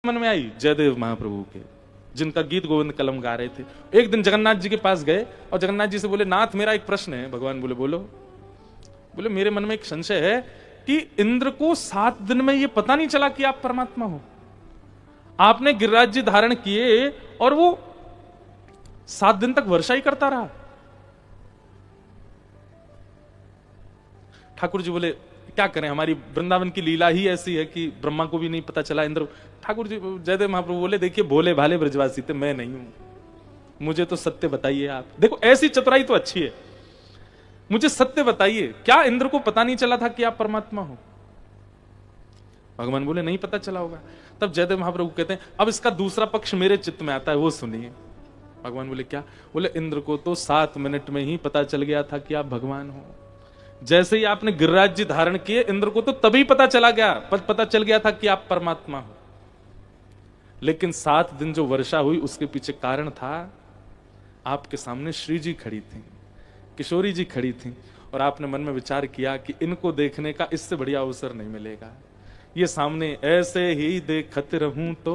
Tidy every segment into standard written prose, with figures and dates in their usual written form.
मन में आई जयदेव महाप्रभु के, जिनका गीत गोविंद कलम गा रहे थे। एक दिन जगन्नाथ जी के पास गए और जगन्नाथ जी से बोले, नाथ मेरा एक प्रश्न है। भगवान बोले बोलो। बोले मेरे मन में एक संशय है कि इंद्र को 7 दिन में ये पता नहीं चला कि आप परमात्मा हो। आपने गिरिराज जी धारण किए और वो 7 दिन तक वर्षा ही करता रहा। ठाकुर जी बोले क्या करें, हमारी वृंदावन की लीला ही ऐसी है कि ब्रह्मा को भी नहीं पता चला इंद्र। ठाकुर जी जयदेव महाप्रभु बोले, देखिए भोले भाले ब्रजवासी थे, मैं नहीं हूं, मुझे तो सत्य बताइए आप। देखो ऐसी चतुराई तो अच्छी है, मुझे सत्य बताइए, क्या इंद्र को पता नहीं चला था कि आप परमात्मा हो? भगवान बोले नहीं पता चला होगा। तब जयदेव महाप्रभु कहते हैं, अब इसका दूसरा पक्ष मेरे चित्त में आता है, वो सुनिए। भगवान बोले क्या? बोले इंद्र को तो 7 मिनट में ही पता चल गया था कि आप भगवान हो। जैसे ही आपने गिरिराज जी धारण किए, इंद्र को तो तभी पता चल गया था कि आप परमात्मा हो। लेकिन 7 दिन जो वर्षा हुई उसके पीछे कारण था, आपके सामने श्री जी खड़ी थी, किशोरी जी खड़ी थी, और आपने मन में विचार किया कि इनको देखने का इससे बढ़िया अवसर नहीं मिलेगा। ये सामने ऐसे ही देखत रहूं तो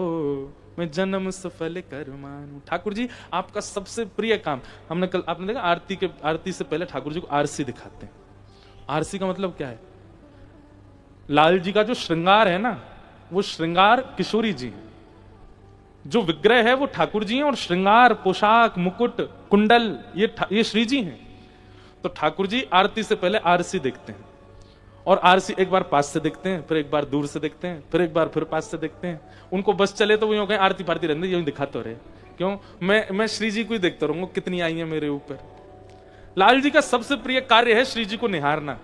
मैं जन्म सफल कर मानूं। ठाकुर जी आपका सबसे प्रिय काम, हमने कल आपने देखा आरती से पहले ठाकुर जी को आरसी दिखाते हैं। आरसी का मतलब क्या है? लाल जी का जो श्रृंगार है ना, वो श्रृंगार किशोरी जी है, जो विग्रह है वो ठाकुर जी हैं, और श्रृंगार पोशाक मुकुट कुंडल ये श्री जी हैं। तो ठाकुर जी आरती से पहले आरसी देखते हैं, और आरसी एक बार पास से देखते हैं, फिर एक बार दूर से देखते हैं, फिर एक बार फिर पास से देखते हैं। उनको बस चले तो वो यूं कहें आरती फारती रहने, यूं दिखाते रहे। क्यों? मैं श्री जी को ही देखता रहूंगा, कितनी आई है मेरे ऊपर। लाल जी का सबसे प्रिय कार्य है श्री जी को निहारना।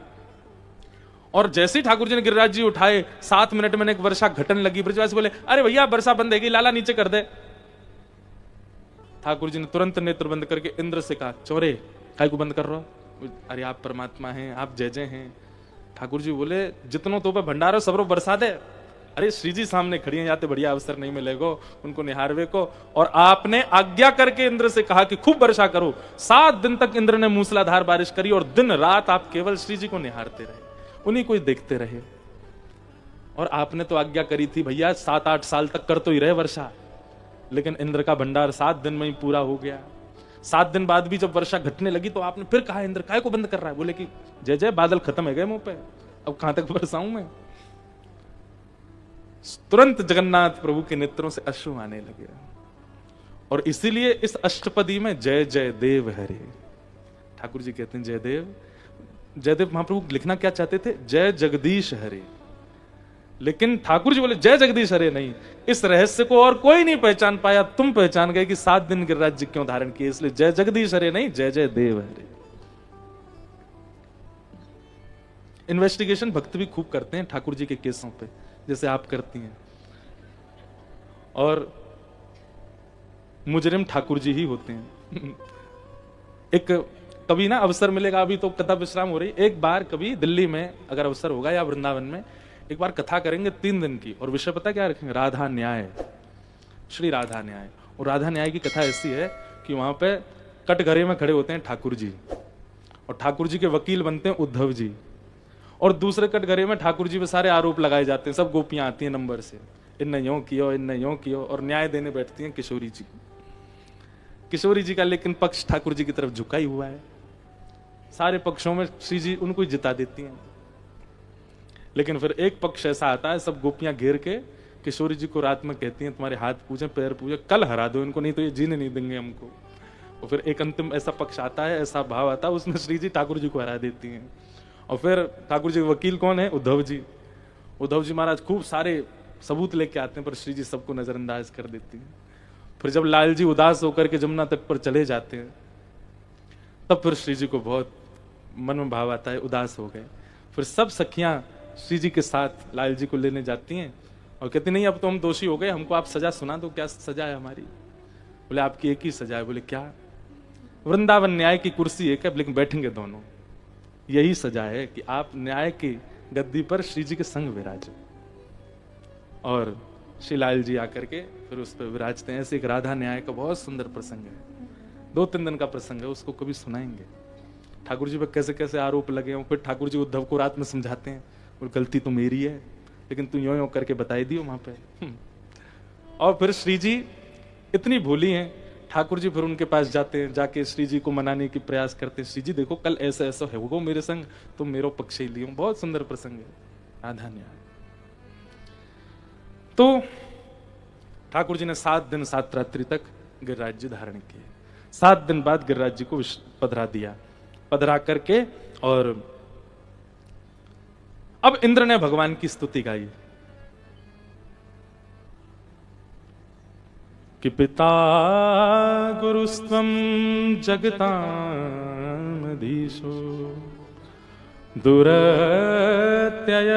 और जैसे ही ठाकुर जी ने गिरिराज जी उठाए, 7 मिनट में एक वर्षा घटन लगी। ब्रजवासी बोले, अरे भैया वर्षा बंद है गई, लाला नीचे कर दे। ठाकुर जी ने तुरंत नेत्र बंद करके इंद्र से कहा, चोरे काय को बंद कर रहा हो? अरे आप परमात्मा हैं, आप जय जय हैं। ठाकुर जी बोले, जितनों तो पे भंडारो सबरो बरसा दे। अरे श्री जी सामने खड़ी हैं, जाते बढ़िया अवसर नहीं मिलेगा उनको निहारवे को। और आपने आज्ञा करके इंद्र से कहा कि खूब वर्षा करो। 7 दिन तक इंद्र ने मूसलाधार बारिश करी, और दिन रात आप केवल श्री जी को निहारते रहे, उन्हीं को देखते रहे। और आपने तो आज्ञा करी थी भैया 7-8 साल तक कर तो ही रहे वर्षा, लेकिन इंद्र का भंडार 7 दिन में ही पूरा हो गया। 7 दिन बाद भी जब वर्षा घटने लगी तो आपने फिर कहा, इंद्र काय को बंद कर रहा है? बोले कि जय जय बादल खत्म है गए मुंह पे, अब कहां तक बरसाऊं मैं। तुरंत जगन्नाथ प्रभु के नेत्रों से अश्रु आने लगे, और इसीलिए इस अष्टपदी में जय जय देव हरे। ठाकुर जी कहते हैं जयदेव महाप्रभु लिखना क्या चाहते थे? जय जगदीश हरे। लेकिन ठाकुर जी बोले जय जगदीश हरे नहीं। इस रहस्य को और कोई नहीं पहचान पाया, तुम पहचान गए कि 7 दिन गिरिराज जी क्यों धारण किए, इसलिए जय जगदीश हरे नहीं, जय जय देव हरे। इन्वेस्टिगेशन भक्त भी खूब करते हैं ठाकुर जी के केसों पे, जैसे आप करती हैं, और मुजरिम ठाकुर जी ही होते हैं। एक कभी ना अवसर मिलेगा, अभी तो कथा विश्राम हो रही, एक बार कभी दिल्ली में अगर अवसर होगा या वृंदावन में, एक बार कथा करेंगे 3 दिन की, और विषय पता क्या रखेंगे? राधा न्याय, श्री राधा न्याय। और राधा न्याय की कथा ऐसी है कि वहां पे कटघरे में खड़े होते हैं ठाकुर जी, और ठाकुर जी के वकील बनते हैं उद्धव जी, और दूसरे कटघरे में ठाकुर जी पे सारे आरोप लगाए जाते हैं। सब गोपियां आती हैं नंबर से, इनने यूं कियो, इनने यूं कियो, और न्याय देने बैठती हैं किशोरी जी। किशोरी जी का लेकिन पक्ष ठाकुर जी की तरफ झुका ही हुआ है। सारे पक्षों में श्री जी उनको ही जिता देती हैं, लेकिन फिर एक पक्ष ऐसा आता है, सब गोपियां घेर के किशोरी जी को रात में कहती हैं, तुम्हारे हाथ पूजे पैर पूजे, कल हरा दो इनको, नहीं तो ये जीने नहीं देंगे हमको। और फिर एक अंतिम ऐसा पक्ष आता है, ऐसा भाव आता है, उसमें श्री जी ठाकुर जी को हरा देती हैं। और फिर ठाकुर जी के वकील कौन है? उद्धव जी। उद्धव जी महाराज खूब सारे सबूत लेके आते हैं, पर श्री जी सबको नजरअंदाज कर देती हैं। फिर जब लाल जी उदास होकर के जमुना तट पर चले जाते हैं, तब फिर श्री जी को बहुत मन में भाव आता है, उदास हो गए। फिर सब सखियां श्री जी के साथ लाल जी को लेने जाती हैं और कहती नहीं अब तो हम दोषी हो गए, हमको आप सजा सुना दो। क्या सजा है हमारी? बोले आपकी एक ही सजा है। बोले क्या? वृंदावन न्याय की कुर्सी एक है, लेकिन बैठेंगे दोनों, यही सजा है कि आप न्याय की गद्दी पर श्री जी के संग विराजो। और श्री लाल जी आकर के फिर उस पर विराजते हैं। ऐसे एक राधा न्याय का बहुत सुंदर प्रसंग है, 2-3 दिन का प्रसंग है, उसको कभी सुनाएंगे। ठाकुर जी पर कैसे कैसे आरोप लगे हों। फिर ठाकुर जी उद्धव को रात में समझाते हैं, और गलती तो मेरी है, लेकिन तू यों यों करके बताई दियो वहां पे। और फिर श्री जी इतनी भोली हैं, ठाकुर जी फिर उनके पास जाते हैं, जाके श्री जी को मनाने की प्रयास करते हैं, श्री जी देखो कल ऐसा ऐसा होगा मेरे संग, तुम मेरो पक्ष ही लियो। बहुत सुंदर प्रसंग है, राधा न्याय। तो ठाकुर जी ने 7 दिन 7 रात्रि तक गिरिराज जी धारण किए। 7 दिन बाद गिरिराज जी को पधरा दिया, पधरा करके और अब इंद्र ने भगवान की स्तुति गाई कि पिता गुरुस्त्वं जगतामधीशो दुरत्यय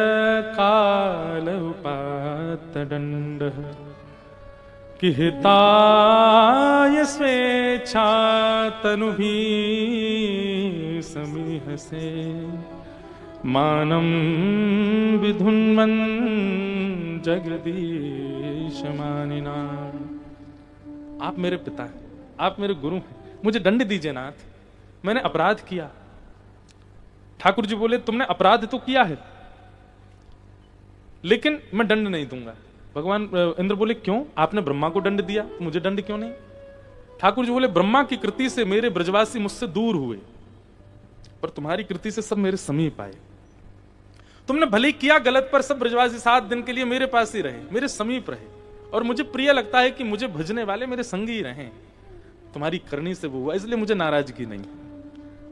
काल उपात्तदण्डः कि हिताय स्वेच्छा तनुभिः समीहसे मानं विधुन्वन् जगदीश मानिनाम्। आप मेरे पिता हैं, आप मेरे गुरु हैं, मुझे दंड दीजिए नाथ, मैंने अपराध किया। ठाकुर जी बोले तुमने अपराध तो किया है लेकिन मैं दंड नहीं दूंगा। भगवान इंद्र बोले क्यों, आपने ब्रह्मा को दंड दिया, मुझे दंड क्यों नहीं? ठाकुर जी बोले ब्रह्मा की कृति से मेरे ब्रजवासी मुझसे दूर हुए, पर तुम्हारी कृति से सब मेरे समीप आए। तुमने भले किया गलत, पर सब ब्रजवासी 7 दिन के लिए मेरे पास ही रहे, मेरे समीप रहे, और मुझे प्रिय लगता है कि मुझे भजने वाले मेरे संगी ही रहें। तुम्हारी करनी से वो हुआ, इसलिए मुझे नाराजगी नहीं।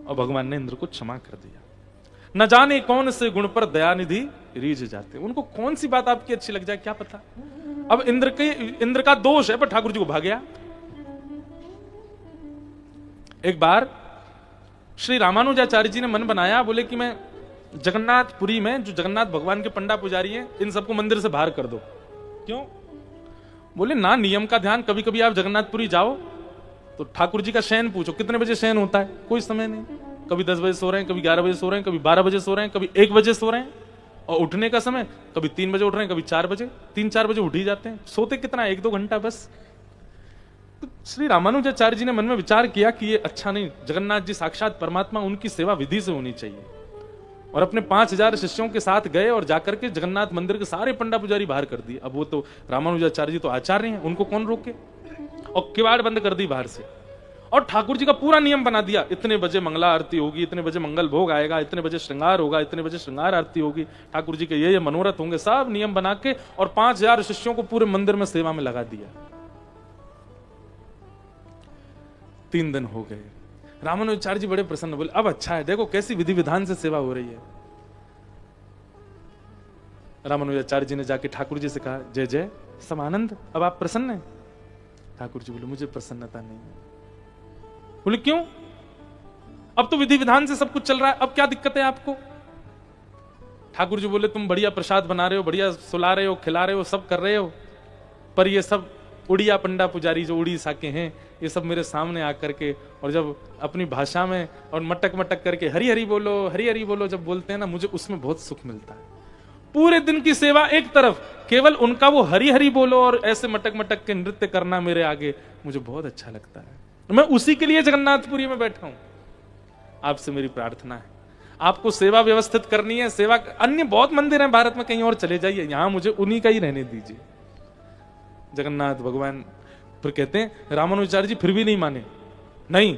और भगवान ने इंद्र को क्षमा कर दिया। न जाने कौन से गुण पर दयानिधि रीझ जाते, उनको कौन सी बात आपकी अच्छी लग जाए क्या पता। अब इंद्र का दोष है, पर ठाकुर जी को भाग गया। एक बार श्री रामानुजाचार्य जी ने मन बनाया, बोले कि मैं जगन्नाथपुरी में जो जगन्नाथ भगवान के पंडा पुजारी हैं, इन सबको मंदिर से बाहर कर दो। क्यों? बोले ना नियम का ध्यान, कभी कभी आप जगन्नाथपुरी जाओ तो ठाकुर जी का शयन पूछो, कितने बजे शयन होता है, कोई समय नहीं। कभी 10 बजे सो रहे हैं, कभी 11 बजे सो रहे हैं, कभी 12 बजे सो रहे हैं, कभी 1 बजे सो रहे हैं, और उठने का समय कभी 3 बजे उठ रहे हैं, कभी 4 बजे, 3-4 बजे उठ ही जाते हैं। सोते कितना, 1-2 घंटा बस। तो श्री रामानुजाचार्य जी ने मन में विचार किया कि ये अच्छा नहीं, जगन्नाथ जी साक्षात परमात्मा, उनकी सेवा विधि से होनी चाहिए। और अपने 5000 शिष्यों के साथ गए और जाकर के जगन्नाथ मंदिर के सारे पंडा पुजारी बाहर कर दिए। अब वो तो रामानुजाचार्य जी तो आचार्य हैं, उनको कौन रोके, और किवाड़ बंद कर दी बाहर से। और ठाकुर जी का पूरा नियम बना दिया, इतने बजे मंगला आरती होगी, इतने बजे मंगल भोग आएगा, इतने बजे श्रृंगार होगा, इतने बजे श्रृंगार आरती होगी, ठाकुर जी के ये मनोरथ होंगे, सब नियम बना के, और 5000 शिष्यों को पूरे मंदिर में सेवा में लगा दिया। 3 दिन हो गए। रामानुजाचार्य जी बड़े प्रसन्न, बोले अब अच्छा है, देखो कैसी विधि विधान से सेवा हो रही है। रामानुजाचार्य जी ने जाके ठाकुर जी से कहा, जय जय समानंद, अब आप प्रसन्न हैं? ठाकुर जी बोले मुझे प्रसन्नता नहीं है। बोले क्यों? अब तो विधि विधान से सब कुछ चल रहा है, अब क्या दिक्कत है आपको? ठाकुर जी बोले तुम बढ़िया प्रसाद बना रहे हो, बढ़िया सुला रहे हो, खिला रहे हो, सब कर रहे हो, पर ये सब उड़िया पंडा पुजारी जो उड़ीसा के हैं, ये सब मेरे सामने आकर के और जब अपनी भाषा में और मटक मटक करके हरि हरि बोलो जब बोलते हैं ना, मुझे उसमें बहुत सुख मिलता है। पूरे दिन की सेवा एक तरफ, केवल उनका वो हरि हरि बोलो और ऐसे मटक मटक के नृत्य करना मेरे आगे मुझे बहुत अच्छा लगता है। मैं उसी के लिए जगन्नाथपुरी में बैठा हूं। आपसे मेरी प्रार्थना है, आपको सेवा व्यवस्थित करनी है, सेवा अन्य बहुत मंदिर हैं भारत में, कहीं और चले जाइए, यहां मुझे उन्हीं का ही रहने दीजिए। जगन्नाथ भगवान फिर कहते हैं, रामानुजाचार्य जी फिर भी नहीं माने, नहीं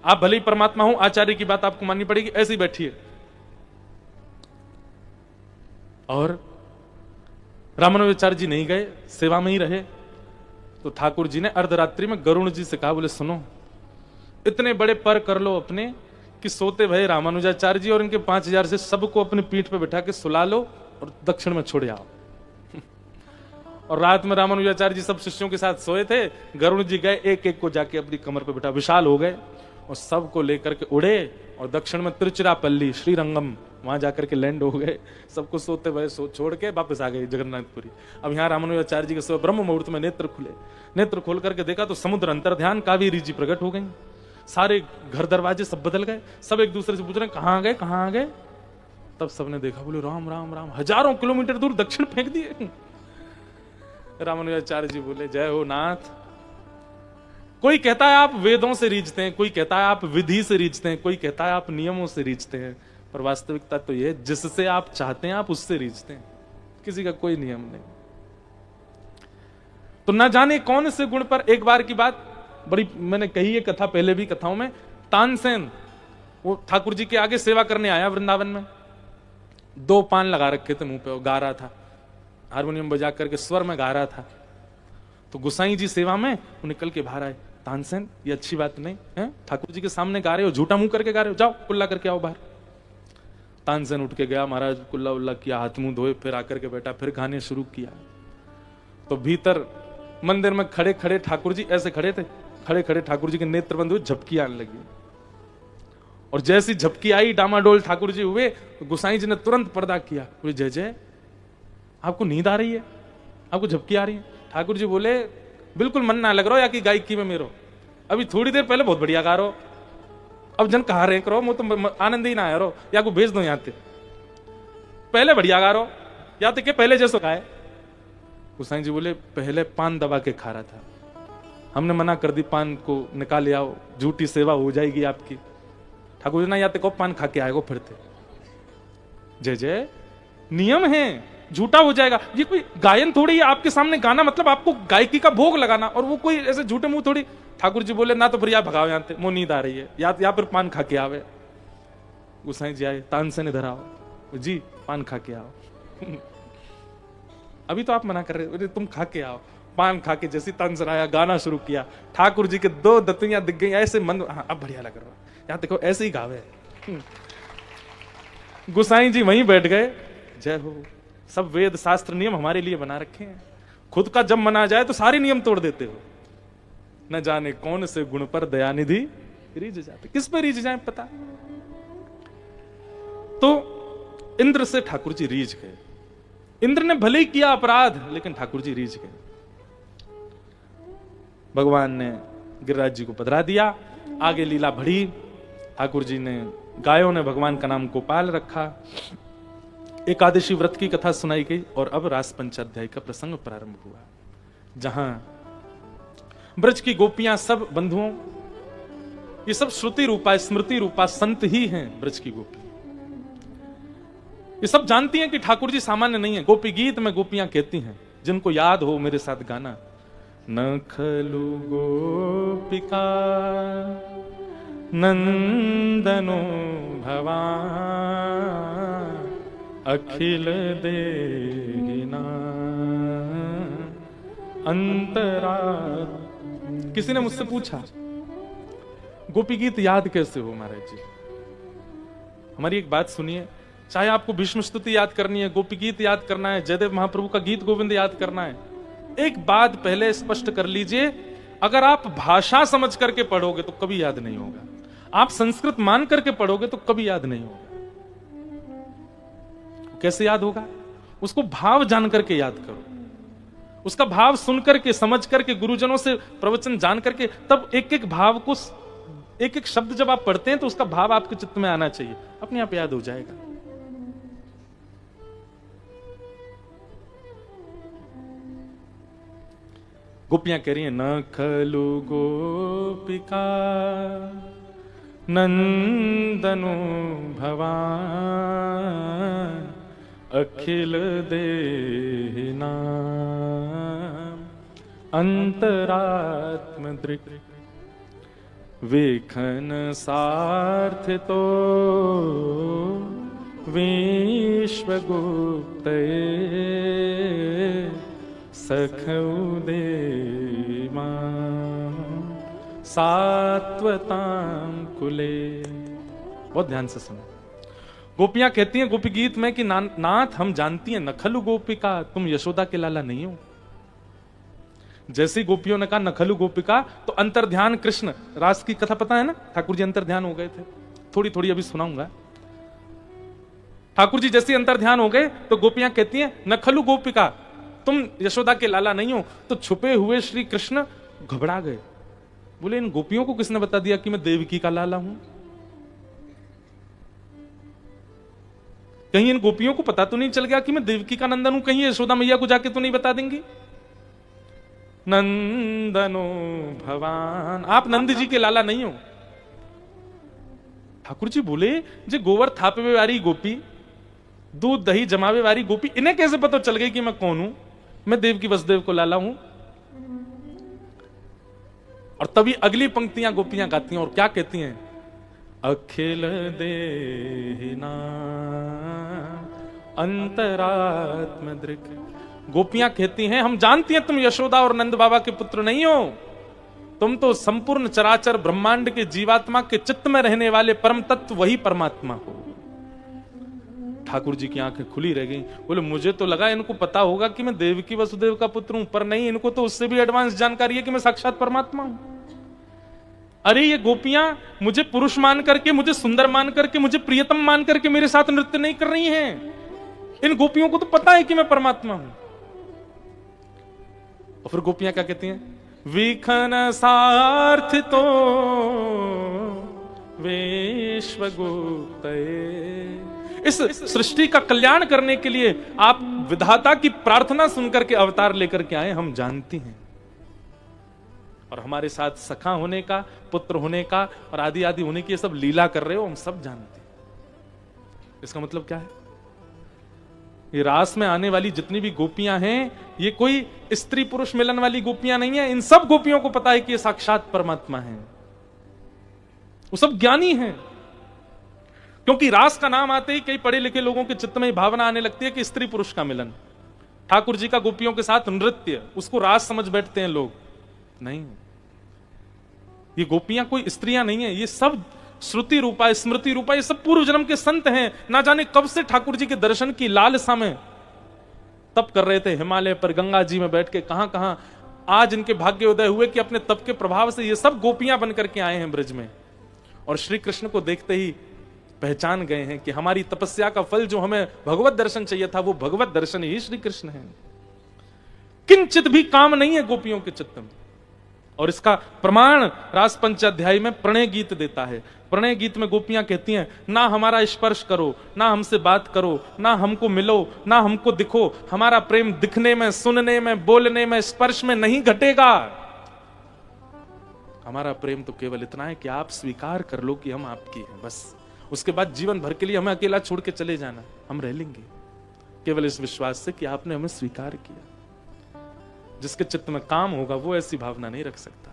आप भले ही परमात्मा हो, आचार्य की बात आपको माननी पड़ेगी, ऐसे ही बैठिए। और रामानुजाचार्य जी नहीं गए, सेवा में ही रहे। तो ठाकुर जी ने अर्धरात्रि में गरुण जी से कहा, बोले सुनो, इतने बड़े पर कर लो अपने कि सोते भये रामानुजाचार्य जी और इनके 5000 से सबको अपनी पीठ पे बिठा के सुला लो और दक्षिण में छोड़े आओ। और रात में रामानुजाचार्य जी सब शिष्यों के साथ सोए थे, गरुण जी गए, एक एक को जाके अपनी कमर पे बिठा, विशाल हो गए और सबको लेकर के उड़े और दक्षिण में तिरुचिरापल्ली श्रीरंगम वहां जाकर के लैंड हो गए। सबको सोते हुए छोड़ के वापस आ गए जगन्नाथपुरी। अब यहाँ रामानुजाचार्य जी के सुबह ब्रह्म मुहूर्त में नेत्र खुले, नेत्र खोल करके देखा तो समुद्र अंतर ध्यान कावेरी जी प्रकट हो गई। सारे घर दरवाजे सब बदल गए, सब एक दूसरे से पूछ रहे कहाँ गए कहाँ गए। तब सबने देखा, बोले राम राम राम, हजारों किलोमीटर दूर दक्षिण फेंक दिए। रामानुजाचार्य जी बोले, जय हो नाथ। कोई कहता है आप वेदों से रीझते हैं, कोई कहता है आप विधि से रीझते हैं, कोई कहता है आप नियमों से रीझते हैं, पर वास्तविकता तो यह जिससे आप चाहते हैं आप उससे रीझते हैं, किसी का कोई नियम नहीं। तो ना जाने कौन से गुण पर, एक बार की बात बड़ी मैंने कही है कथा पहले भी कथाओं में, तानसेन वो ठाकुर जी के आगे सेवा करने आया वृंदावन में, 2 पान लगा रखे थे मुंह पे, वो गा रहा था, हारमोनियम बजा करके स्वर में गा रहा था। तो गुसाई जी सेवा में वो निकल के बाहर आए, तानसेन ये अच्छी बात नहीं है, ठाकुर जी के सामने गा रहे हो, झूठा मुंह करके गा रहे हो, जाओ कुल्ला करके आओ बाहर। तानसेन उठ के गया, महाराज कुल्ला उल्ला किया, हाथ मुंह धोए, फिर आकर के बैठा, फिर गाने शुरू किया। तो भीतर मंदिर में खड़े खड़े ठाकुर जी ऐसे खड़े थे, खड़े खड़े ठाकुर जी के नेत्र बंद हुए, झपकी आने लगी, और जैसी झपकी आई डामाडोल ठाकुर जी हुए, तो गुसाई जी ने तुरंत पर्दा किया, बोले जय जय आपको नींद आ रही है, आपको झपकी आ रही है। ठाकुर जी बोले बिल्कुल मन ना लग रहा हो या कि गायकी में मेरो, अभी थोड़ी देर पहले बहुत बढ़िया गा रहो, अब जन कहा रहे करो, मुझे तो आनंद ही ना आया रो, या को भेज दो यहाँ ते, पहले बढ़िया गा रहो या तो के पहले जैसो गाए। गुसाई जी बोले पहले पान दबा के खा रहा था, हमने मना कर दी, पान को निकाल आओ, झूठी सेवा हो जाएगी आपकी। ठाकुर जी ना या तो पान खा के आएगो फिरते, जय जय नियम है, झूठा हो जाएगा, ये कोई गायन थोड़ी है, आपके सामने गाना मतलब आपको गायकी का भोग लगाना, और वो कोई ऐसे झूठे मुंह थोड़ी। ठाकुर जी बोले ना तो फिर या भगाओ यहाँ से, मुंह नींद आ रही है, या फिर पान खा के आवे। गुसाई जी आए, तानसेन इधर आओ, जी पान खा के आओ। अभी तो आप मना कर रहे हो, तुम खा के आओ। पान खा के जैसी तानसेन आया, गाना शुरू किया, ठाकुर जी के 2 दतियां दिख गई ऐसे, मन हाँ, अब बढ़िया लग रहा, यहाँ देखो ऐसे ही गावे। गुसाई जी वहीं बैठ गए, जय हो, सब वेद शास्त्र नियम हमारे लिए बना रखे हैं, खुद का जब मना जाए तो सारे नियम तोड़ देते हो। न जाने कौन से गुण पर दयानिधि रीझ जाते, किस पे रीझ जाए पता। तो इंद्र से ठाकुर जी रीझ गए, इंद्र ने भले ही किया अपराध, लेकिन ठाकुर जी रीझ गए। भगवान ने गिरिराज जी को पधरा दिया, आगे लीला बढ़ी, ठाकुर जी ने, गायों ने भगवान का नाम गोपाल रखा, एकादशी व्रत की कथा सुनाई गई, और अब रास पंचाध्याय का प्रसंग प्रारंभ हुआ, जहां ब्रज की गोपियां सब बंधुओं, ये सब श्रुति रूपा स्मृति रूपा संत ही हैं। ब्रज की गोपी ये सब जानती हैं कि ठाकुर जी सामान्य नहीं है। गोपी गीत में गोपियां कहती हैं, जिनको याद हो मेरे साथ गाना, न खलु गोपिका नंदनो भवान अखिल देहिना अंतरा। किसी ने मुझसे पूछा गोपी गीत याद कैसे हो महाराज जी। हमारी एक बात सुनिए, चाहे आपको भीष्म स्तुति याद करनी है, गोपी गीत याद करना है, जयदेव महाप्रभु का गीत गोविंद याद करना है, एक बात पहले स्पष्ट कर लीजिए, अगर आप भाषा समझ करके पढ़ोगे तो कभी याद नहीं होगा, आप संस्कृत मान करके पढ़ोगे तो कभी याद नहीं होगा। कैसे याद होगा? उसको भाव जान करके याद करो, उसका भाव सुन करके, समझ करके, गुरुजनों से प्रवचन जान करके, तब एक एक भाव को, एक एक शब्द जब आप पढ़ते हैं तो उसका भाव आपके चित्त में आना चाहिए, अपने आप याद हो जाएगा। गोपियां कह रही हैं, न खलु गोपिका नंदनो भवान अखिल देहिना अंतरात्म दृक् वेखन सार्थ तो विश्वगुप्त सखउदे सात्वतां कुले। बहुत ध्यान से सुनो। गोपियां कहती हैं गोपी गीत में कि नाथ हम जानती हैं, नखलु गोपिका, तुम यशोदा के लाला नहीं हो। जैसे गोपियों ने कहा नखलु गोपिका, तो अंतर्ध्यान कृष्ण, रास की कथा पता है ना, ठाकुर जी अंतर्ध्यान हो गए थे, थोड़ी थोड़ी अभी सुनाऊंगा। ठाकुर जी जैसे अंतर्ध्यान हो गए तो गोपियां कहती हैं नखलु गोपिका, तुम यशोदा के लाला नहीं हो। तो छुपे हुए श्री कृष्ण घबरा गए, बोले इन गोपियों को किसने बता दिया कि मैं देवकी का लाला हूं? कहीं इन गोपियों को पता तो नहीं चल गया कि मैं देवकी का नंदन हूं? कहीं यशोदा मैया को जाके तो नहीं बता देंगी? नंदनो भवान, आप नंद जी के लाला नहीं हो। ठाकुर जी बोले जे गोवर थापे वाली गोपी, दूध दही जमावे वाली गोपी, इन्हें कैसे पता चल गई कि मैं कौन हूं? मैं देव की वसुदेव को लाला हूं। और तभी अगली पंक्तियां गोपियां गाती हैं और क्या कहती हैं, अखिल देहिना अंतरात्म दृक। गोपियां कहती हैं हम जानती हैं तुम यशोदा और नंद बाबा के पुत्र नहीं हो, तुम तो संपूर्ण चराचर ब्रह्मांड के जीवात्मा के चित्त में रहने वाले परम तत्व वही परमात्मा हो। ठाकुर जी की आंखें खुली रह गई, बोले मुझे तो लगा इनको पता होगा कि मैं देवकी वसुदेव का पुत्र हूं, पर नहीं, इनको तो उससे भी एडवांस जानकारी है कि मैं साक्षात परमात्मा हूं। अरे ये गोपियां मुझे पुरुष मान करके, मुझे सुंदर मान करके, मुझे प्रियतम मान करके मेरे साथ नृत्य नहीं कर रही हैं, इन गोपियों को तो पता है कि मैं परमात्मा हूं। और फिर गोपियां क्या कहती हैं, विखन सार्थ तो विश्वगुप्त, इस सृष्टि का कल्याण करने के लिए आप विधाता की प्रार्थना सुनकर के अवतार लेकर के आए, हम जानती हैं। और हमारे साथ सखा होने का, पुत्र होने का और आदि आदि होने की ये सब लीला कर रहे हो, हम सब जानते हैं। इसका मतलब क्या है, ये रास में आने वाली जितनी भी गोपियां हैं, ये कोई स्त्री पुरुष मिलन वाली गोपियां नहीं है। इन सब गोपियों को पता है कि ये साक्षात परमात्मा है, वो सब ज्ञानी हैं। क्योंकि रास का नाम आते ही कई पढ़े लिखे लोगों के चित्त में भावना आने लगती है कि स्त्री पुरुष का मिलन, ठाकुर जी का गोपियों के साथ नृत्य, उसको रास समझ बैठते हैं लोग। नहीं, ये गोपियां कोई स्त्रियां नहीं है, ये सब श्रुति रूपा, स्मृति रूपा, ये सब पूर्व जन्म के संत हैं। ना जाने कब से ठाकुर जी के दर्शन की लालसा में तप कर रहे थे, हिमालय पर गंगा जी में बैठ के कहां कहां आज इनके भाग्य उदय हुए कि अपने तप के प्रभाव से ये सब गोपियां बनकर के आए हैं ब्रज में। और श्री कृष्ण को देखते ही पहचान गए हैं कि हमारी तपस्या का फल जो हमें भगवत दर्शन चाहिए था, वो भगवत दर्शन ही श्री कृष्ण है। किंचित भी काम नहीं है गोपियों के चित्त में। और इसका प्रमाण रास पंचाध्यायी में प्रणय गीत देता है। प्रणय गीत में गोपियां कहती हैं, ना हमारा स्पर्श करो, ना हमसे बात करो, ना हमको मिलो, ना हमको दिखो, हमारा प्रेम दिखने में, सुनने में, बोलने में, स्पर्श में नहीं घटेगा। हमारा प्रेम तो केवल इतना है कि आप स्वीकार कर लो कि हम आपकी हैं, बस। उसके बाद जीवन भर के लिए हमें अकेला छोड़ के चले जाना, हम रह लेंगे केवल इस विश्वास से कि आपने हमें स्वीकार किया। जिसके चित्त में काम होगा वो ऐसी भावना नहीं रख सकता।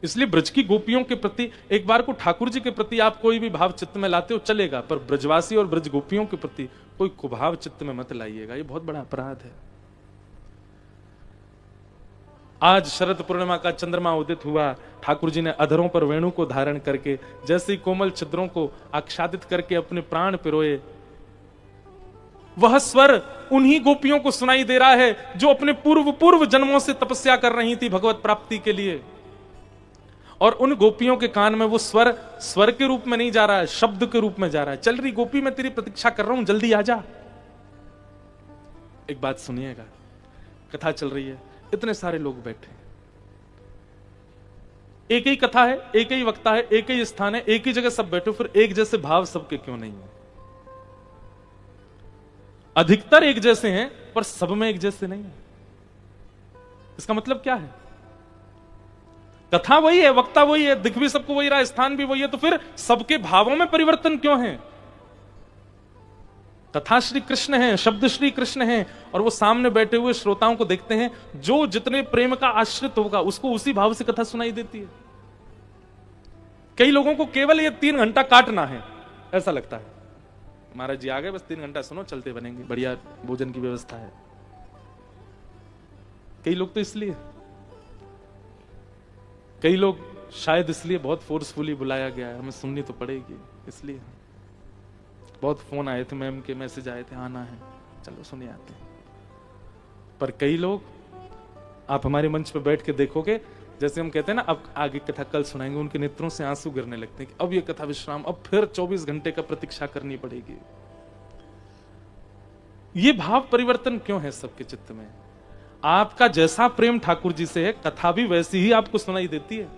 इसलिए ब्रज की गोपियों के प्रति, एक बार को ठाकुर जी के प्रति आप कोई भी भाव चित्त में लाते हो चलेगा, पर ब्रजवासी और ब्रज गोपियों के प्रति कोई कुभाव चित्त में मत लाइएगा, ये बहुत बड़ा अपराध है। आज शरद पूर्णिमा का चंद्रमा उदित हुआ, ठाकुर जी ने अधरों पर वेणु को धारण करके जैसे ही कोमल छिद्रों को आच्छादित करके अपने प्राण पिरोए, वह स्वर उन्हीं गोपियों को सुनाई दे रहा है जो अपने पूर्व जन्मों से तपस्या कर रही थी भगवत प्राप्ति के लिए। और उन गोपियों के कान में वो स्वर के रूप में नहीं जा रहा है, शब्द के रूप में जा रहा है। चल रही गोपी, मैं तेरी प्रतीक्षा कर रहा हूं, जल्दी आ जा। एक बात सुनिएगा, कथा चल रही है, इतने सारे लोग बैठे, एक ही कथा है, एक ही वक्ता है, एक ही स्थान है, एक ही जगह सब बैठे, फिर एक जैसे भाव सबके क्यों नहीं है? अधिकतर एक जैसे हैं पर सब में एक जैसे नहीं है। इसका मतलब क्या है? कथा वही है, वक्ता वही है, दिख भी सबको वही रहा, स्थान भी वही है, तो फिर सबके भावों में परिवर्तन क्यों है? कथा श्री कृष्ण है, शब्द श्री कृष्ण है, और वो सामने बैठे हुए श्रोताओं को देखते हैं, जो जितने प्रेम का आश्रित होगा उसको उसी भाव से कथा सुनाई देती है। कई लोगों को केवल ये 3 घंटा काटना है, ऐसा लगता है महाराज जी आ गए, बस 3 घंटा सुनो, चलते बनेंगे, बढ़िया भोजन की व्यवस्था है। कई लोग तो इसलिए, कई लोग शायद इसलिए बहुत फोर्सफुली बुलाया गया है, हमें सुननी तो पड़ेगी इसलिए। बहुत फोन आए थे, मैम के मैसेज आए थे, आना है, चलो सुनिए आते हैं। पर कई लोग आप हमारे मंच पे बैठ के देखोगे, जैसे हम कहते हैं ना अब आगे कथा कल सुनाएंगे, उनके नेत्रों से आंसू गिरने लगते हैं कि अब ये कथा विश्राम, अब फिर 24 घंटे का प्रतीक्षा करनी पड़ेगी। ये भाव परिवर्तन क्यों है सबके चित्त में? आपका जैसा प्रेम ठाकुर जी से है, कथा भी वैसी ही आपको सुनाई देती है।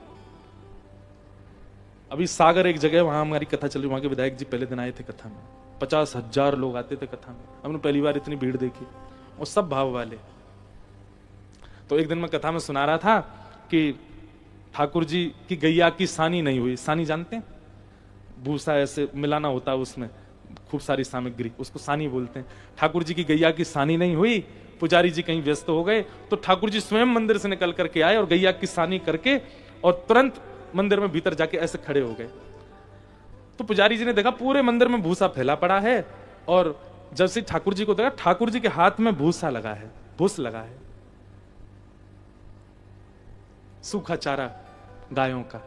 अभी सागर एक जगह, वहां हमारी कथा चल रही, वहां के विधायक जी पहले दिन आए थे कथा में, 50,000 लोग आते थे कथा में। हमने पहली बार इतनी भीड़ देखी, और सब भाव वाले। तो एक दिन मैं कथा में सुना रहा था कि ठाकुर जी की गैया की सानी नहीं हुई। सानी जानते हैं? भूसा ऐसे मिलाना होता है उसमें खूब सारी सामग्री, उसको सानी बोलते हैं। ठाकुर जी की गैया की सानी नहीं हुई, पुजारी जी कहीं व्यस्त हो गए, तो ठाकुर जी स्वयं मंदिर से निकल करके आए और गैया की सानी करके और तुरंत मंदिर में भीतर जाके ऐसे खड़े हो गए। तो पुजारी जी ने देखा पूरे मंदिर में भूसा फैला पड़ा है, और जब से ठाकुर जी को देखा, ठाकुर जी के हाथ में भूसा लगा है, भूस लगा है, सूखा चारा गायों का।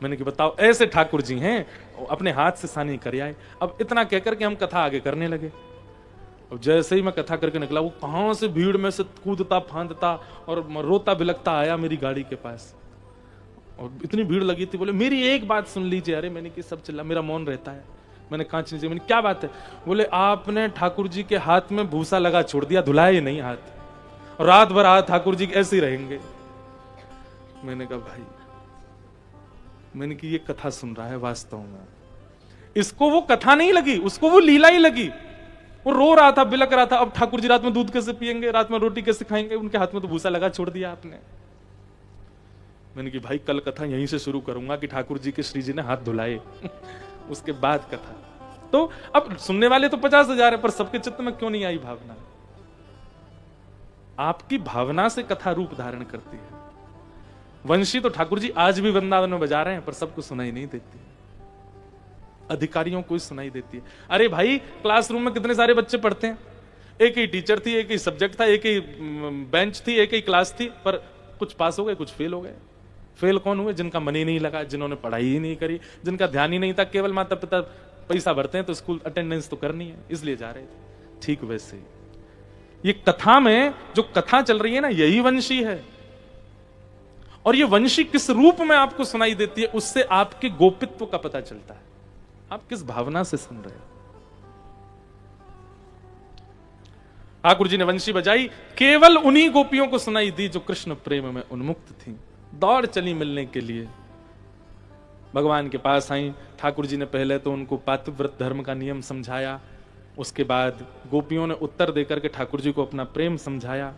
मैंने कि बताओ, ऐसे ठाकुर जी हैं, अपने हाथ से सानी कर आए। अब इतना कहकर के हम कथा आगे करने लगे। अब जैसे ही मैं कथा करके निकला, वो कहां से भीड़ में से कूदता फांदता और रोता बिलकता आया मेरी गाड़ी के पास, और इतनी भीड़ लगी थी। बोले मेरी एक बात सुन लीजिए। अरे मैंने कि सब चिल्ला, मेरा मौन रहता है। मैंने कांच नीचे, मैंने क्या बात है? बोले आपने ठाकुर जी के हाथ में भूसा लगा छोड़ दिया, धुलाए ही नहीं हाथ, और रात भर हाथ ठाकुर जी ऐसे ही रहेंगे। मैंने कहा भाई, मैंने कि ये कथा सुन रहा है वास्तव में, इसको वो कथा नहीं लगी, उसको वो लीला ही लगी। वो रो रहा था, बिलक रहा था, अब ठाकुर जी रात में दूध कैसे पिएंगे, रात में रोटी कैसे खाएंगे, उनके हाथ में तो भूसा लगा छोड़ दिया आपने। मैंने कि भाई कल कथा यहीं से शुरू करूंगा कि ठाकुर जी के श्री जी ने हाथ धुलाए उसके बाद कथा। तो अब सुनने वाले तो 50,000 है, पर सबके चित्त में क्यों नहीं आई भावना? आपकी भावना से कथा रूप धारण करती है। वंशी तो ठाकुर जी आज भी वृंदावन में बजा रहे हैं, पर सबको सुनाई नहीं देती, अधिकारियों को ही सुनाई देती है। अरे भाई, क्लासरूम में कितने सारे बच्चे पढ़ते हैं, एक ही टीचर थी, एक ही सब्जेक्ट था, एक ही बेंच थी, एक ही क्लास थी, पर कुछ पास हो गए, कुछ फेल हो गए। फेल कौन हुए? जिनका मन ही नहीं लगा, जिन्होंने पढ़ाई ही नहीं करी, जिनका ध्यान ही नहीं था, केवल माता पिता पैसा भरते हैं तो स्कूल अटेंडेंस तो करनी है, इसलिए जा रहे थे। ठीक वैसे ये कथा में जो कथा चल रही है ना, यही वंशी है। और ये वंशी किस रूप में आपको सुनाई देती है, उससे आपके गोपित्व का पता चलता है, आप किस भावना से सुन रहे हो। ठाकुर जी ने वंशी बजाई, केवल उन्हीं गोपियों को सुनाई दी जो कृष्ण प्रेम में उन्मुक्त थीं, दौड़ चली मिलने के लिए, भगवान के पास आई। ठाकुर जी ने पहले तो उनको पातिव्रत धर्म का नियम समझाया, उसके बाद गोपियों ने उत्तर देकर के ठाकुर जी को अपना प्रेम समझाया।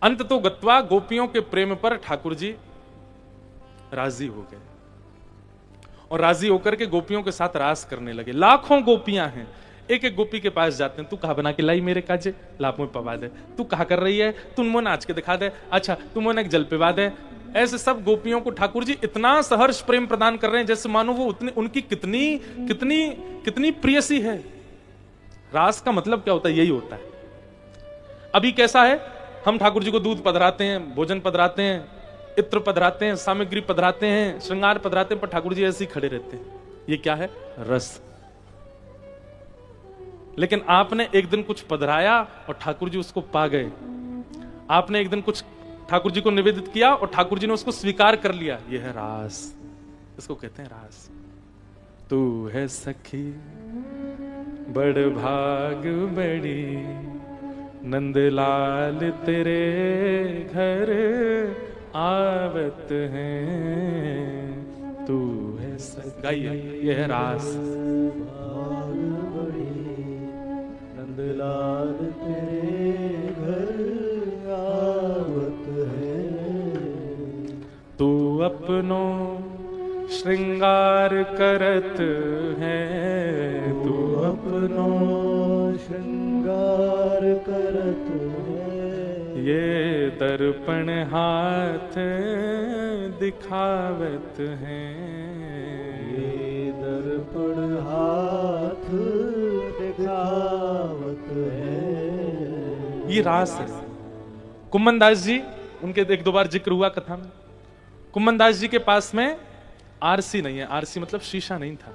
अंत तो गत्वा गोपियों के प्रेम पर ठाकुर जी राजी हो गए, और राजी होकर के गोपियों के साथ रास करने लगे। लाखों गोपियां हैं, एक एक गोपी के पास जाते हैं, तू कहा बना के लाई मेरे काजे, लाभ में पवा दे, तू कहा कर रही है, तुम मोन नाच के दिखा दे, अच्छा तुम मोन एक जल पिवा दे। ऐसे सब गोपियों को ठाकुर जी इतना सहर्ष प्रेम प्रदान कर रहे हैं जैसे मानो वो उतनी उनकी कितनी कितनी कितनी प्रियसी है। रास का मतलब क्या होता है? यही होता है। अभी कैसा है, हम ठाकुर जी को दूध पधराते हैं, भोजन पधराते हैं, इत्र पधराते हैं, सामग्री पधराते हैं, श्रृंगार पधराते हैं, पर ठाकुर जी ऐसे ही खड़े रहते हैं। ये क्या है? रस। लेकिन आपने एक दिन कुछ पधराया और ठाकुर जी उसको पा गए। आपने एक दिन कुछ ठाकुर जी को निवेदित किया और ठाकुर जी ने उसको स्वीकार कर लिया। यह है रास, इसको कहते हैं रास। तू है सखी बड़ भाग बड़ी, नंदलाल तेरे घर आवत हैं, तू है सखी। गाइए, यह है रास। नंदलाल तेरे घर आवत है, तू अपनो श्रृंगार करत है, तू अपनो श्रृंगार करत है, ये दर्पण हाथ दिखावत है, ये दर्पण हाथ दिखावत है। ये रास है। कुम्मन दास जी, उनके एक दो बार जिक्र हुआ कथा में। कुम्मन दास जी के पास में आरसी नहीं है, आरसी मतलब शीशा नहीं था,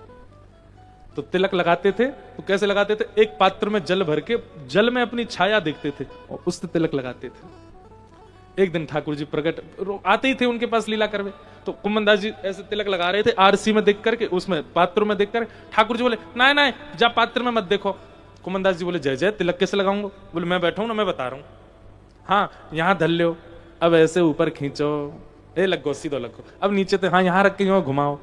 तो तिलक लगाते थे। तो कैसे लगाते थे? एक पात्र में जल भर के जल में अपनी छाया देखते थे और उससे तिलक लगाते थे। एक दिन ठाकुर जी प्रकट आते ही थे उनके पास लीला करवे, तो कुम्मन दास जी ऐसे तिलक लगा रहे थे आरसी में देख करके, उसमें पात्र में देख कर। ठाकुर जी बोले नहीं नहीं, जा पात्र में मत देखो। कुम्मन दास जी बोले जय जय, तिलक कैसे लगाऊंगा? बोले मैं बैठा हूं ना, मैं बता रहा हूं। हाँ, यहां धल लो, अब ऐसे ऊपर खींचो, ए लगो, सीधो लगो, अब नीचे तो, हाँ यहाँ रख के यूं घुमाओ,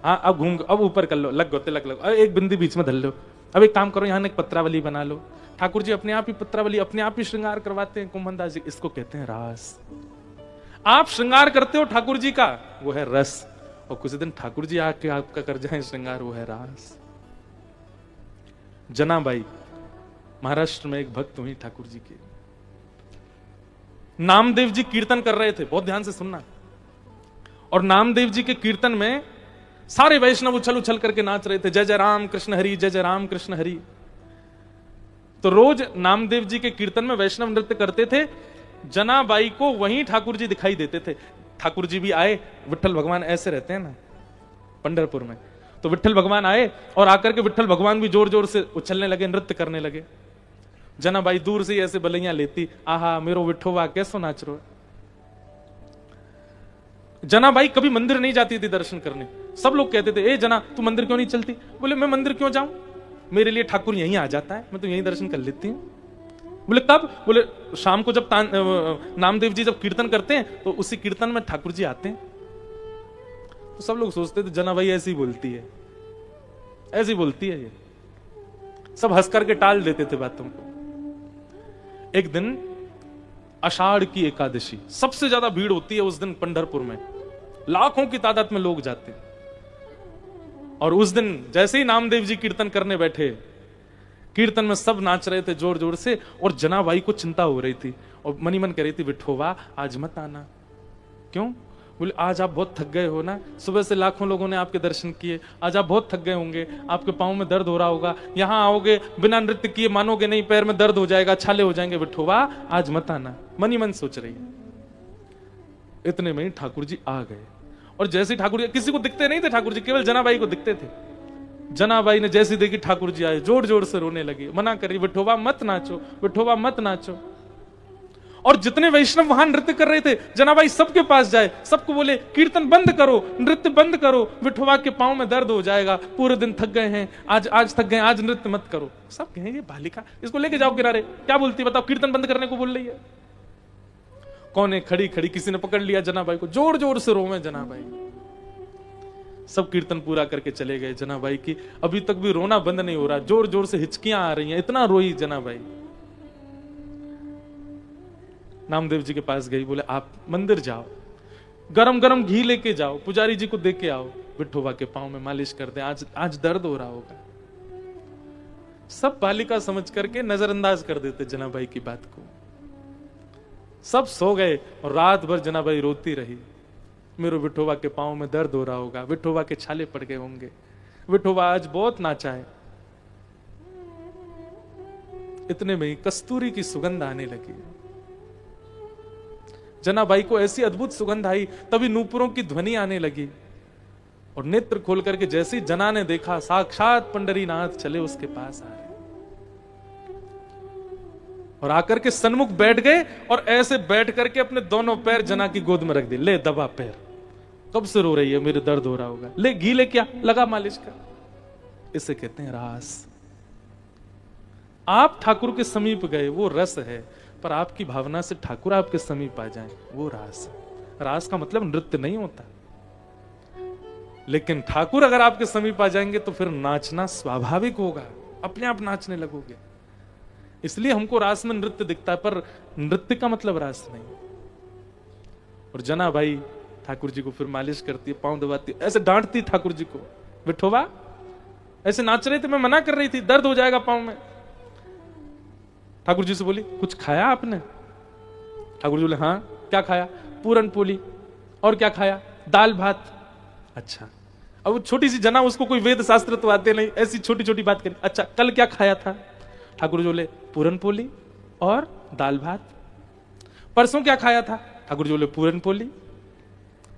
हाँ अब घूम, अब ऊपर कर लो, लगो तिलक लगो, अब एक बिंदी बीच में धल लो, अब एक काम करो, यहाँ एक पत्रावली बना लो। ठाकुर जी अपने आप ही पत्रावली, अपने आप ही श्रृंगार करवाते हैं कुम्मन दास जी। इसको कहते हैं रास। आप श्रृंगार करते हो ठाकुर जी का, वो है रस, और कुछ दिन ठाकुर जी आके आपका कर जाए श्रृंगार, वो है रास। जनाबाई महाराष्ट्र में एक भक्त हुई ठाकुर जी के। नामदेव जी कीर्तन कर रहे थे, बहुत ध्यान से सुनना। और नामदेव जी के कीर्तन में सारे वैष्णव उछल उछल करके नाच रहे थे, जय जय राम कृष्ण हरि, जय जय राम कृष्ण हरि। तो रोज नामदेव जी के कीर्तन में वैष्णव नृत्य करते थे। जनाबाई को वहीं ठाकुर जी दिखाई देते थे। ठाकुर जी भी आए, विट्ठल भगवान ऐसे रहते हैं ना पंढरपुर में, तो विट्ठल भगवान आए और आकर के विट्ठल भगवान भी जोर जोर से उछलने लगे, नृत्य करने लगे। जनाबाई दूर से ही ऐसे बलैया लेती, आहा मेरो विठोबा कैसो नाच रो। जनाबाई कभी मंदिर नहीं जाती थी दर्शन करने। सब लोग कहते थे, ए जना तू मंदिर क्यों नहीं चलती? बोले मैं मंदिर क्यों जाऊं, मेरे लिए ठाकुर यहीं आ जाता है, मैं तो यहीं दर्शन कर लेती हूं। बोले कब? बोले शाम को जब नामदेव जी जब कीर्तन करते हैं तो उसी कीर्तन में ठाकुर जी आते हैं। तो सब लोग सोचते थे जनाबाई ऐसी बोलती है, ऐसी बोलती है ये। सब हंस करके टाल देते थे बातों को। एक दिन आषाढ़ की एकादशी, सबसे ज्यादा भीड़ होती है उस दिन पंढरपुर में, लाखों की तादाद में लोग जाते हैं। और उस दिन जैसे ही नामदेव जी कीर्तन करने बैठे, कीर्तन में सब नाच रहे थे जोर जोर से, और जनाबाई को चिंता हो रही थी और मनी मन कह रही थी, विठोबा आज मत आना। क्यों? बोले आज आप बहुत थक गए हो ना, सुबह से लाखों लोगों ने आपके दर्शन किए, आज आप बहुत थक गए होंगे, आपके पाँव में दर्द हो रहा होगा, यहाँ आओगे बिना नृत्य किए मानोगे नहीं, पैर में दर्द हो जाएगा, छाले हो जाएंगे, विठोबा आज मत आना। मनी मन सोच रही है। इतने में ही ठाकुर जी आ गए। और जैसे ठाकुर जी, किसी को दिखते नहीं थे ठाकुर जी, केवल जनाबाई को दिखते थे। जनाबाई ने जैसे देखी ठाकुर जी आए, जोर जोर से रोने लगी, मना करी, विठोबा मत नाचो, विठोबा मत नाचो। और जितने वैष्णव वहां नृत्य कर रहे थे, जनाबाई सबके पास जाए, सबको बोले कीर्तन बंद करो, नृत्य बंद करो, विठोबा के पांव में दर्द हो जाएगा, पूरे दिन थक गए हैं, आज थक गए, आज नृत्य मत करो। सब कहें ये बालिका, इसको लेके जाओ किनारे, क्या बोलती है बताओ, कीर्तन बंद करने को बोल रही है। कौन है खड़ी खड़ी, किसी ने पकड़ लिया जनाबाई को, जोर जोर से रोवे जनाबाई। सब कीर्तन पूरा करके चले गए। जनाबाई की अभी तक भी रोना बंद नहीं हो रहा, जोर जोर से हिचकियां आ रही हैं, इतना रोई जनाबाई। नामदेव जी के पास गई, बोले आप मंदिर जाओ, गरम गरम घी लेके जाओ, पुजारी जी को दे के आओ, विठोबा के पांव में मालिश कर दे, आज दर्द हो रहा होगा। सब बालिका समझ करके नजरअंदाज कर देते जनाबाई की बात को। सब सो गए और रात भर जनाबाई रोती रही, मेरे विठोबा के पांव में दर्द हो रहा होगा, विठोबा के छाले पड़ गए होंगे, विठोबा आज बहुत नाचा है। इतने में ही कस्तूरी की सुगंध आने लगी। जनाबाई को ऐसी अद्भुत सुगंध आई, तभी नूपुरों की ध्वनि आने लगी। और नेत्र खोल करके जैसे ही जना ने देखा, साक्षात पंडरीनाथ चले उसके पास आ रहे और आकर के सन्मुख बैठ गए, और ऐसे बैठ करके अपने दोनों पैर जना की गोद में रख दिए। ले दबा पैर, कब से रो रही है, मेरे दर्द हो रहा होगा, ले घी ले, क्या लगा मालिश कर। इसे कहते हैं रास। आप ठाकुर के समीप गए, वो रस है, पर आपकी भावना से ठाकुर आपके समीप आ जाए, वो रास है। रास का मतलब नृत्य नहीं होता, लेकिन ठाकुर अगर आपके समीप आ जाएंगे तो फिर नाचना स्वाभाविक होगा, अपने आप नाचने लगोगे। इसलिए हमको रास में नृत्य दिखता है, पर नृत्य का मतलब रास नहीं। और जनाबाई ठाकुर जी को फिर मालिश करती है, पांव दबाती, ऐसे डांटती ठाकुर जी को, विठोबा ऐसे नाच रहे थे, मैं मना कर रही थी, दर्द हो जाएगा पांव में। ठाकुर जी से बोली, कुछ खाया आपने? ठाकुर जी बोले, हाँ क्या खाया? पूरन पोली। और क्या खाया? दाल भात। अच्छा। अब वो छोटी सी जना, उसको कोई वेद शास्त्र तो आते नहीं, ऐसी छोटी छोटी बात करी। अच्छा कल क्या खाया था? ठाकुर जी बोले, पूरन पोली और दाल भात। परसों क्या खाया था? ठाकुर जी बोले, पूरन पोली।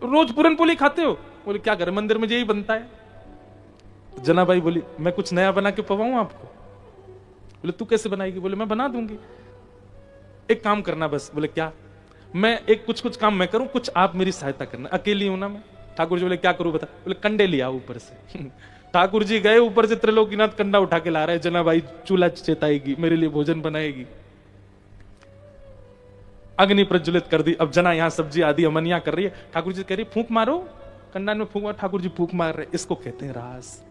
रोज पूरन पोली खाते हो? बोले क्या करें, मंदिर में यही बनता है। जनाबाई बोली, मैं कुछ नया बना के पवाऊं आपको? बोले तू कैसे बनाएगी? बोले मैं बना दूंगी, एक काम करना बस। बोले क्या? मैं एक कुछ काम मैं करूं, कुछ आप मेरी सहायता करना, अकेली हूं ना मैं। ठाकुर जी बोले क्या करूं बता? बोले कंडे लिया ऊपर से। ठाकुर जी गए ऊपर से, त्रिलोकीनाथ कंडा उठा के ला रहे हैं। जनाबाई चूल्हा चेताएगी, मेरे लिए भोजन बनाएगी, अग्नि प्रज्वलित कर दी। अब जना यहाँ सब्जी आदि अमनिया कर रही है, ठाकुर जी कह रही फूंक मारो, कंडा में फूंक मारो। ठाकुर जी फूंक मार रहे, इसको कहते हैं रास।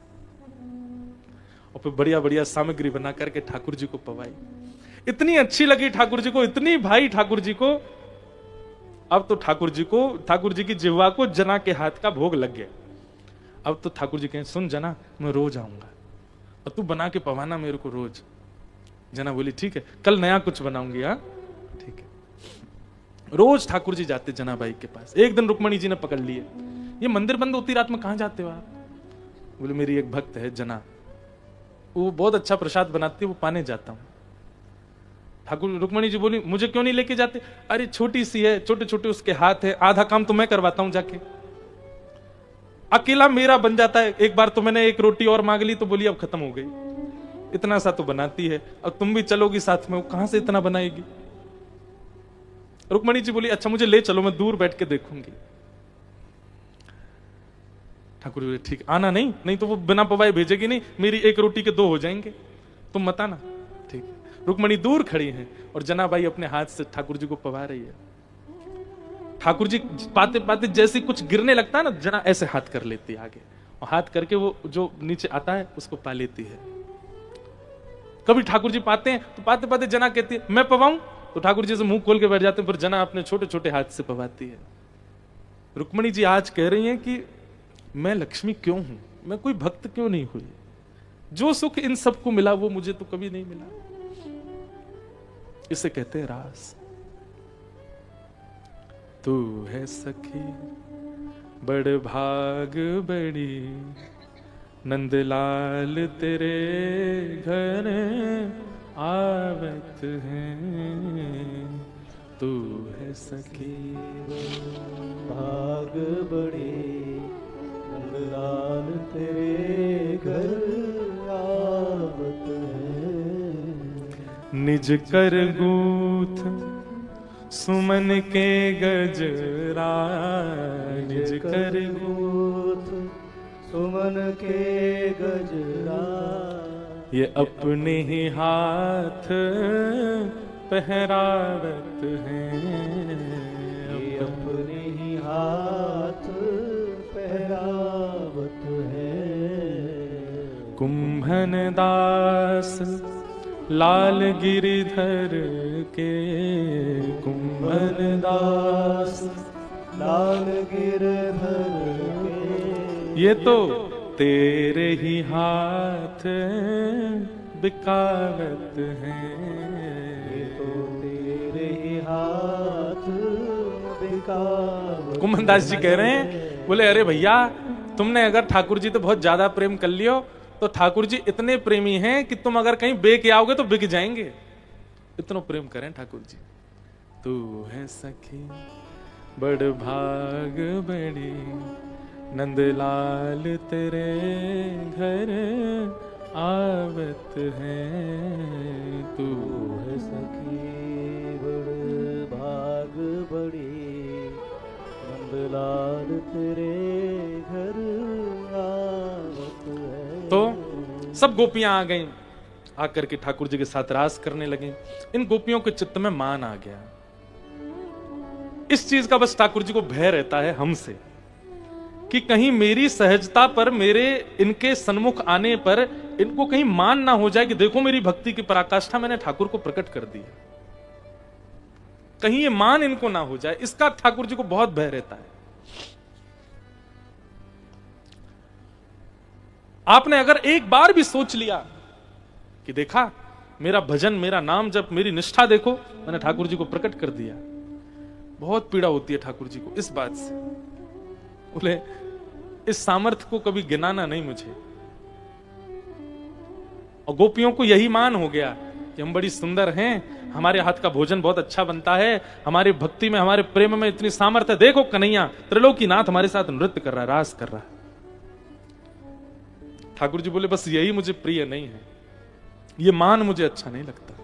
और फिर बढ़िया बढ़िया सामग्री बना करके ठाकुर जी को पवाई। इतनी अच्छी लगी ठाकुर जी को, इतनी भाई ठाकुर जी को। अब तो ठाकुर जी की जिह्वा को जना के हाथ का भोग लग गया। अब तो ठाकुर जी कहें, सुन जना, मैं रोज आऊंगा, और तू बना के पवाना मेरे को रोज। जना बोली ठीक है, कल नया कुछ बनाऊंगी। हाँ ठीक है। रोज ठाकुर जी जाते जनाबाई के पास। एक दिन रुक्मणी जी ने पकड़ लिए, ये मंदिर बंद होती रात में कहां जाते हो आप? बोले मेरी एक भक्त है जना, वो बहुत अच्छा प्रसाद बनाती है, वो पाने जाता हूं। ठाकुर रुक्मणी जी बोली मुझे क्यों नहीं लेके जाते? अरे छोटी सी है, छोटे छोटे उसके हाथ है, आधा काम तो मैं करवाता हूं जाके, अकेला मेरा बन जाता है। एक बार तो मैंने एक रोटी और मांग ली तो बोली अब खत्म हो गई, इतना सा तो बनाती है, अब तुम भी चलोगी साथ में, वो कहां से इतना बनाएगी? रुक्मणी जी बोली अच्छा मुझे ले चलो, मैं दूर बैठ के देखूंगी। ठाकुर जी ठीक, आना नहीं, नहीं तो वो बिना पवाए भेजेगी नहीं, मेरी एक रोटी के दो हो जाएंगे, तुम मत आना। ठीक है। रुक्मणी दूर खड़ी है और जनाबाई अपने हाथ से ठाकुर जी को पवा रही है। ठाकुर जी पाते पाते जैसे कुछ गिरने लगता है ना, जना ऐसे हाथ कर लेती है आगे, और हाथ करके वो जो नीचे आता है उसको पा लेती है। कभी ठाकुर जी पाते हैं तो पाते पाते जना कहती है मैं पवाऊं, तो ठाकुर जी से मुंह खोल के बैठ जाते हैं, पर जना अपने छोटे छोटे हाथ से पवाती है। रुक्मणी जी आज कह रही हैं कि मैं लक्ष्मी क्यों हूं, मैं कोई भक्त क्यों नहीं हुई? जो सुख इन सबको मिला वो मुझे तो कभी नहीं मिला। इसे कहते हैं रास। तू है सखी बड़ भाग बड़ी, नंदलाल तेरे घर आवत हैं। तू है सखी भाग बड़ी, नंदलाल तेरे घर आवत है। निज कर गूथ सुमन के गजरा, निज कर गूथ सुमन के गजरा, ये अपने ही हाथ पहरावत हैं। ये अपने ही हाथ पहरावत है। कुंभन दास लाल गिरिधर के, कुंभन दास लाल गिरधर के, ये तो तेरे ही हाथ बिकावत हैं। ये तो तेरे ही हाथ बिकावत। कुंभनदास जी कह रहे हैं, बोले अरे भैया तुमने अगर ठाकुर जी तो बहुत ज्यादा प्रेम कर लियो, तो ठाकुर जी इतने प्रेमी हैं कि तुम अगर कहीं बेके आओगे तो बिक जाएंगे, इतना प्रेम करें ठाकुर जी। तू है सखी बड़ भाग बड़ी, नंदलाल तेरे घर आवत हैं। तू है सखी बड़ भाग बड़ी, नंदलाल तेरे घर आवत है। तो सब गोपियां आ गईं, आकर के ठाकुर जी के साथ रास करने लगे। इन गोपियों के चित्त में मान आ गया। इस चीज का बस ठाकुर जी को भय रहता है हमसे, कि कहीं मेरी सहजता पर, मेरे इनके सन्मुख आने पर इनको कहीं मान ना हो जाए कि देखो मेरी भक्ति की पराकाष्ठा मैंने ठाकुर को प्रकट कर दी, कहीं ये मान इनको ना हो जाए, इसका ठाकुर जी को बहुत भय रहता है। आपने अगर एक बार भी सोच लिया कि देखा मेरा भजन, मेरा नाम जप, मेरी निष्ठा देखो, मैंने ठाकुर जी को प्रकट कर दिया, बहुत पीड़ा होती है ठाकुर जी को इस बात से। बोले इस सामर्थ्य को कभी गिनाना नहीं मुझे। और गोपियों को यही मान हो गया कि हम बड़ी सुंदर हैं, हमारे हाथ का भोजन बहुत अच्छा बनता है, हमारी भक्ति में, हमारे प्रेम में इतनी सामर्थ्य है, देखो कन्हैया त्रिलोकीनाथ हमारे साथ नृत्य कर रहा है, रास कर रहा है। ठाकुर जी बोले बस यही मुझे प्रिय नहीं है, ये मान मुझे अच्छा नहीं लगता,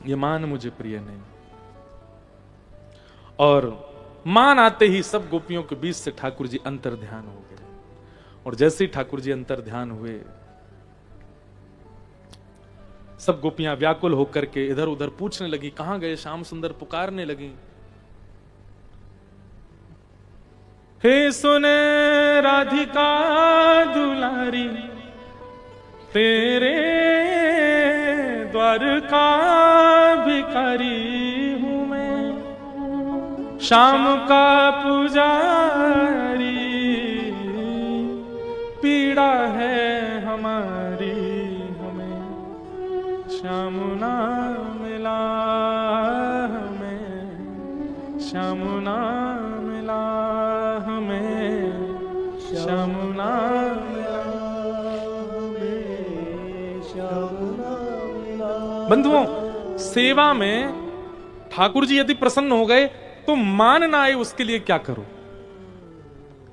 ये मान मुझे प्रिय नहीं। और मान आते ही सब गोपियों के बीच से ठाकुर जी अंतर ध्यान हो गए। और जैसे ही ठाकुर जी अंतर ध्यान हुए, सब गोपियां व्याकुल होकर के इधर उधर पूछने लगी, कहां गए श्याम सुंदर, पुकारने लगी। हे सुने राधिका दुलारी, तेरे द्वार का भिखारी हूं मैं, शाम का पुजारी, पीड़ा पीड़ा है हमारी, हमें श्याम ना मिला, हमें श्याम ना मिला, हमें श्याम ना मिला, हमें श्याम ना मिला। बंधुओं, सेवा में ठाकुर जी यदि प्रसन्न हो गए तो मान ना आए उसके लिए क्या करो।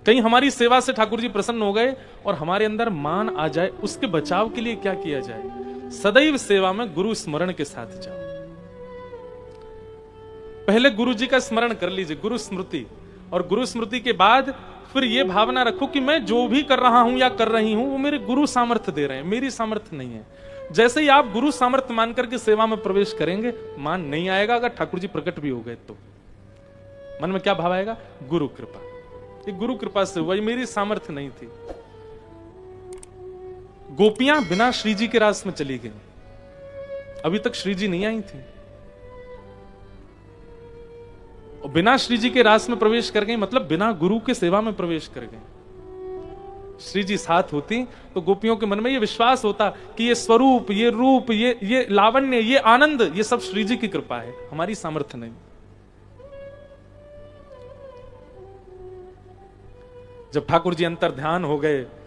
कहीं हमारी सेवा से ठाकुर जी प्रसन्न हो गए और हमारे अंदर मान आ जाए, उसके बचाव के लिए क्या किया जाए। सदैव सेवा में गुरु स्मरण के साथ जाओ। पहले गुरु जी का स्मरण कर लीजिए, गुरु स्मृति, और गुरु स्मृति के बाद फिर यह भावना रखो कि मैं जो भी कर रहा हूं या कर रही हूं वो मेरे गुरु सामर्थ्य दे रहे हैं, मेरी सामर्थ्य नहीं है। जैसे ही आप गुरु सामर्थ्य मान करके सेवा में प्रवेश करेंगे, मान नहीं आएगा। अगर ठाकुर जी प्रकट भी हो गए तो मन में क्या भाव आएगा? गुरु कृपा, ये गुरु कृपा से हुआ, ये मेरी सामर्थ्य नहीं थी। गोपियां बिना श्री जी के रास में चली गई, अभी तक श्री जी नहीं आई थी, और बिना श्री जी के रास में प्रवेश कर गई, मतलब बिना गुरु के सेवा में प्रवेश कर गई। श्री जी साथ होती तो गोपियों के मन में ये विश्वास होता कि ये स्वरूप, ये रूप, ये लावण्य, ये आनंद, ये सब श्री जी की कृपा है, हमारी सामर्थ्य नहीं। जब ठाकुर जी अंतर ध्यान हो गए,